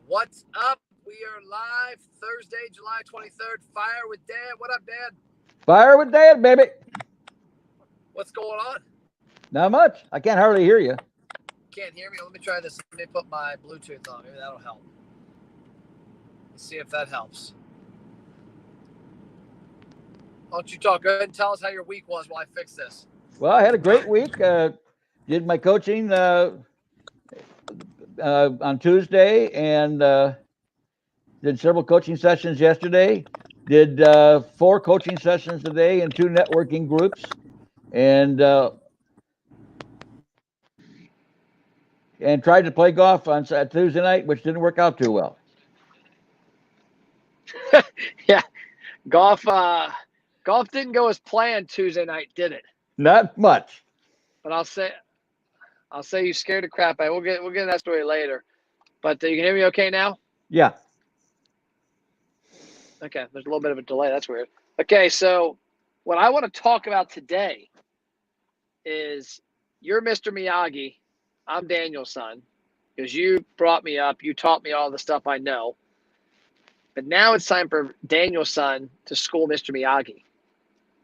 What's up? We are live Thursday, July 23rd. Fire with Dad. What up, Dad? Fire with Dad, baby. What's going on? Not much. I can't hardly hear you. Can't hear me? Let me try this. Let me put my Bluetooth on. Maybe that'll help. Let's see if that helps. Why don't you talk? Go ahead and tell us how your week was while I fix this. Well, I had a great week. Did my coaching on Tuesday and did several coaching sessions yesterday. Did 4 coaching sessions today and 2 networking groups, and tried to play golf on Tuesday night, which didn't work out too well. Yeah, golf. Golf didn't go as planned Tuesday night, did it? Not much. But I'll say you scared the crap out. We'll get into that story later. But you can hear me okay now? Yeah. Okay, there's a little bit of a delay. That's weird. Okay, so what I want to talk about today is you're Mr. Miyagi. I'm Daniel's son because you brought me up. You taught me all the stuff I know. But now it's time for Daniel's son to school Mr. Miyagi.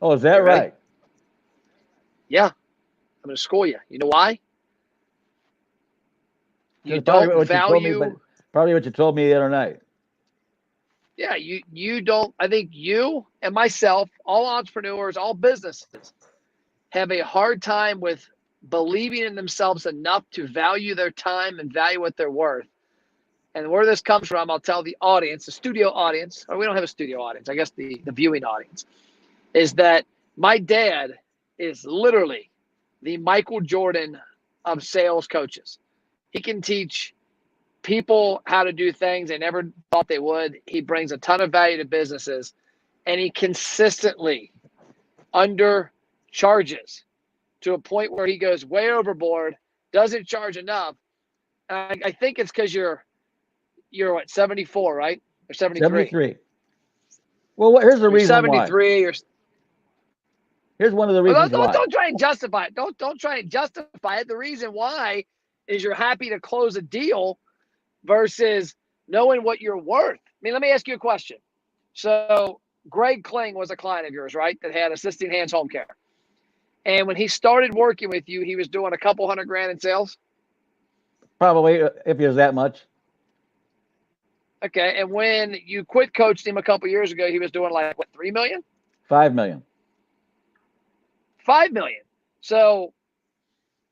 Oh, is that right? Yeah, I'm going to school you. You know why? You Probably don't what value. You told me, probably what you told me the other night. Yeah, you don't. I think you and myself, all entrepreneurs, all businesses, have a hard time with believing in themselves enough to value their time and value what they're worth. And where this comes from, I'll tell the audience, the studio audience, or we don't have a studio audience, I guess the viewing audience, is that my dad is literally the Michael Jordan of sales coaches. He can teach people how to do things they never thought they would. He brings a ton of value to businesses, and he consistently undercharges to a point where he goes way overboard, doesn't charge enough. And I think it's because you're what, 74, right? Or 73? 73. Well, here's the reason 73 why. or Here's one of the reasons why. Don't try and justify it. Don't try and justify it. The reason why is you're happy to close a deal versus knowing what you're worth. I mean, let me ask you a question. So Greg Kling was a client of yours, right? That had Assisting Hands Home Care. And when he started working with you, he was doing a couple $100,000 in sales? Probably, if he was that much. Okay. And when you quit coaching him a couple years ago, he was doing like, what, 3 million? 5 million. 5 million. So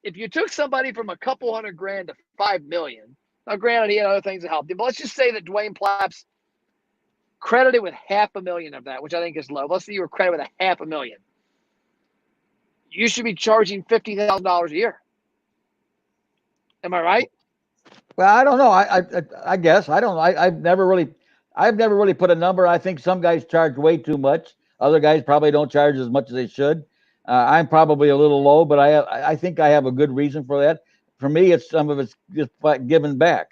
if you took somebody from a couple $100,000 to 5 million, now granted he had other things that helped him, but let's just say that Dwayne Plapp's credited with $500,000 of that, which I think is low. Let's say you were credited with $500,000. You should be charging $50,000 a year. Am I right? Well, I don't know. I guess I don't know. I've never really put a number. I think some guys charge way too much. Other guys probably don't charge as much as they should. I'm probably a little low, but I think I have a good reason for that. For me, some of it's just giving back.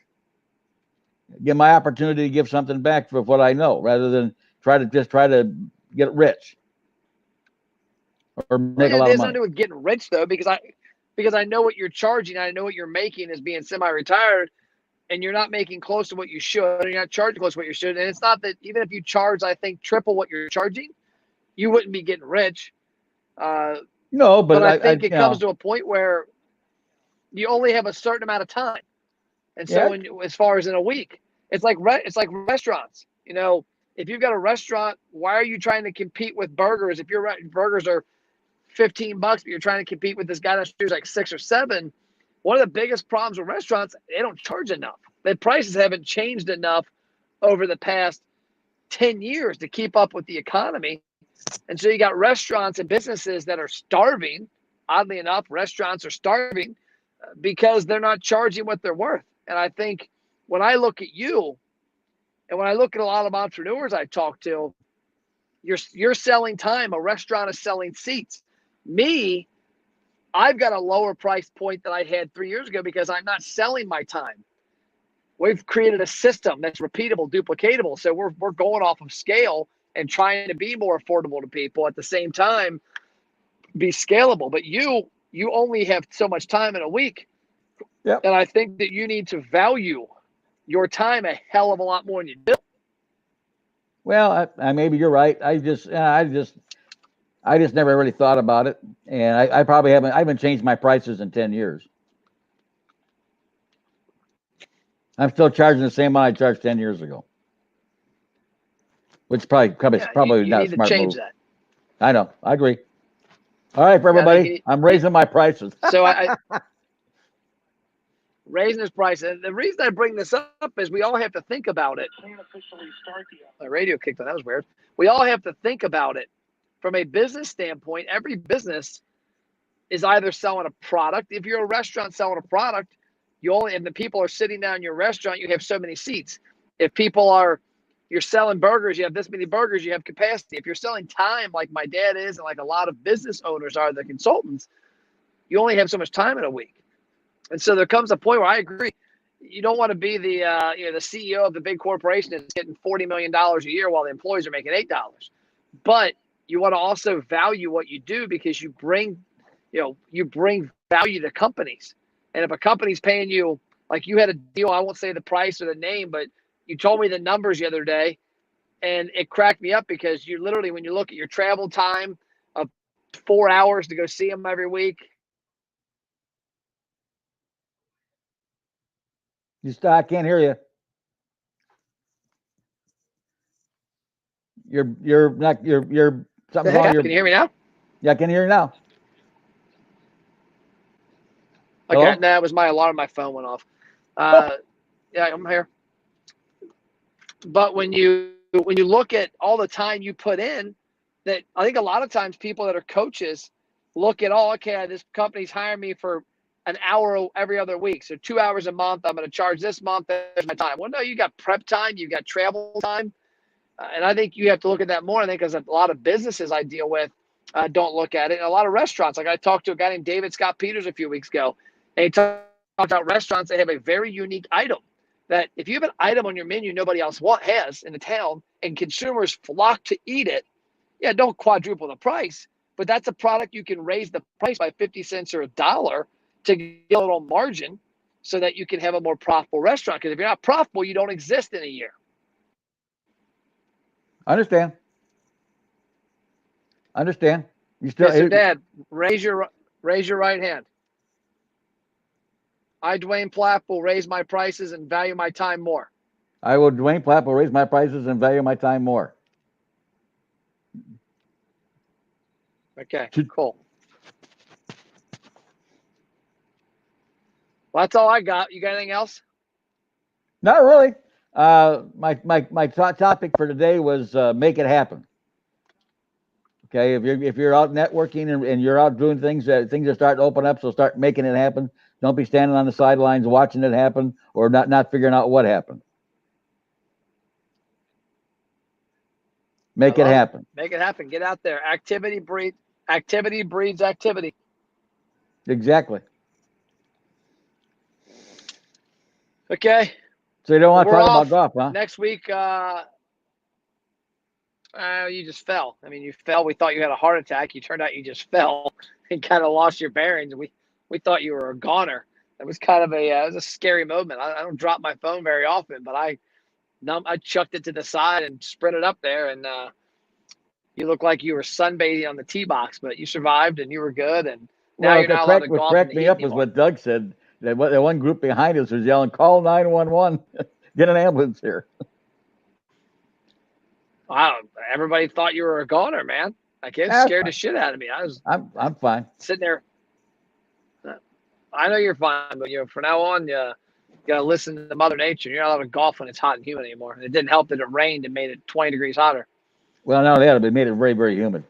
Give my opportunity to give something back for what I know, rather than try to get rich or make a lot of money. It has nothing to do with getting rich though, because I know what you're charging. I know what you're making as being semi-retired, and you're not making close to what you should. And you're not charging close to what you should. And it's not that even if you charge, I think, triple what you're charging, you wouldn't be getting rich. No, but I think it comes to a point where you only have a certain amount of time. And so as far as in a week, it's like restaurants. You know, if you've got a restaurant, why are you trying to compete with burgers? If your burgers are $15, but you're trying to compete with this guy that's like 6 or 7. One of the biggest problems with restaurants, they don't charge enough. The prices haven't changed enough over the past 10 years to keep up with the economy. And so you got restaurants and businesses that are starving. Oddly enough, restaurants are starving because they're not charging what they're worth. And I think when I look at you and when I look at a lot of entrepreneurs I talk to, you're selling time. A restaurant is selling seats. Me, I've got a lower price point than I had 3 years ago because I'm not selling my time. We've created a system that's repeatable, duplicatable. So we're going off of scale and trying to be more affordable to people at the same time, be scalable. But you only have so much time in a week. Yep. And I think that you need to value your time a hell of a lot more than you do. Well, I maybe you're right. I just never really thought about it, and I probably haven't. I haven't changed my prices in 10 years. I'm still charging the same amount I charged 10 years ago, which probably You not need a to smart change move. that. I know. I agree. All right, for Yeah, I think everybody, I'm raising my prices. So I raising his price. And the reason I bring this up is we all have to think about it. My radio kicked on. That was weird. We all have to think about it from a business standpoint. Every business is either selling a product. If you're a restaurant selling a product, and the people are sitting down in your restaurant, you have so many seats. If you're selling burgers, you have this many burgers, you have capacity. If you're selling time, like my dad is, and like a lot of business owners are, the consultants, you only have so much time in a week. And so there comes a point where I agree. You don't want to be the CEO of the big corporation that's getting $40 million a year while the employees are making $8. But you want to also value what you do, because you bring value to companies. And if a company's paying you, like you had a deal, I won't say the price or the name, but you told me the numbers the other day, and it cracked me up, because you literally, when you look at your travel time of 4 hours to go see them every week. I can't hear you. You're something wrong. Can you hear me now? Yeah, I can hear you now. Okay, Hello? that was my alarm. My phone went off. Yeah, I'm here. But when you look at all the time you put in, that I think a lot of times people that are coaches look at, okay, this company's hiring me for an hour every other week, so 2 hours a month. I'm going to charge this month. There's my time. Well, no, you got prep time, you got travel time, and I think you have to look at that more. I think because a lot of businesses I deal with don't look at it, and a lot of restaurants. Like I talked to a guy named David Scott Peters a few weeks ago, and he talked about restaurants that have a very unique item. That if you have an item on your menu nobody else has in the town, and consumers flock to eat it, yeah, don't quadruple the price, but that's a product you can raise the price by 50 cents or $1 to get a little margin, so that you can have a more profitable restaurant. Because if you're not profitable, you don't exist in a year. I understand. You still, Mr. Dad, raise your right hand. I, Dwayne Plapp, will raise my prices and value my time more. I will, Dwayne Plapp, will raise my prices and value my time more. Okay, cool. Well, that's all I got. You got anything else? Not really. My topic for today was make it happen. Okay, if you're out networking and you're out doing things are starting to open up, so start making it happen. Don't be standing on the sidelines watching it happen, or not figuring out what happened. Make it happen. Make it happen. Get out there. Activity breeds activity. Exactly. Okay. So you don't want to talk about golf, huh? Next week, you just fell. I mean, you fell. We thought you had a heart attack. You turned out you just fell and kind of lost your bearings. We thought you were a goner. It was kind of it was a scary moment. I don't drop my phone very often, but I chucked it to the side and sprinted up there, and you looked like you were sunbathing on the tee box, but you survived and you were good. And now you're not allowed to golf. What cracked me up was what Doug said. That the one group behind us was yelling, "Call 911, get an ambulance here." Wow, everybody thought you were a goner, man. Like it scared the shit out of me. I'm fine. Sitting there. I know you're fine, but from now on, you gotta listen to Mother Nature. You're not allowed to golf when it's hot and humid anymore. And it didn't help that it rained and made it 20 degrees hotter. Well, no, that made it very, very humid.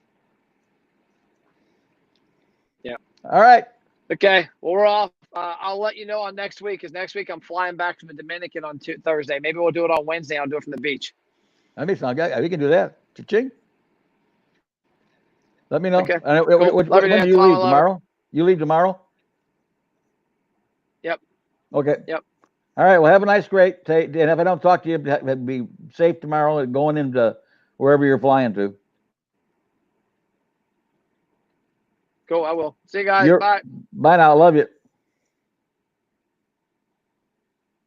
Yeah. All right. Okay. Well, we're off. I'll let you know on next week, because next week I'm flying back from the Dominican on Thursday. Maybe we'll do it on Wednesday. I'll do it from the beach. That may sound good. We can do that. Cha-ching. Let me know. Okay. Cool. When do you leave tomorrow? You leave tomorrow? Yep. Okay. Yep. All right. Well, have a nice, great day. And if I don't talk to you, be safe tomorrow and going into wherever you're flying to. Cool. I will. See you guys. Bye. Bye now. I love you.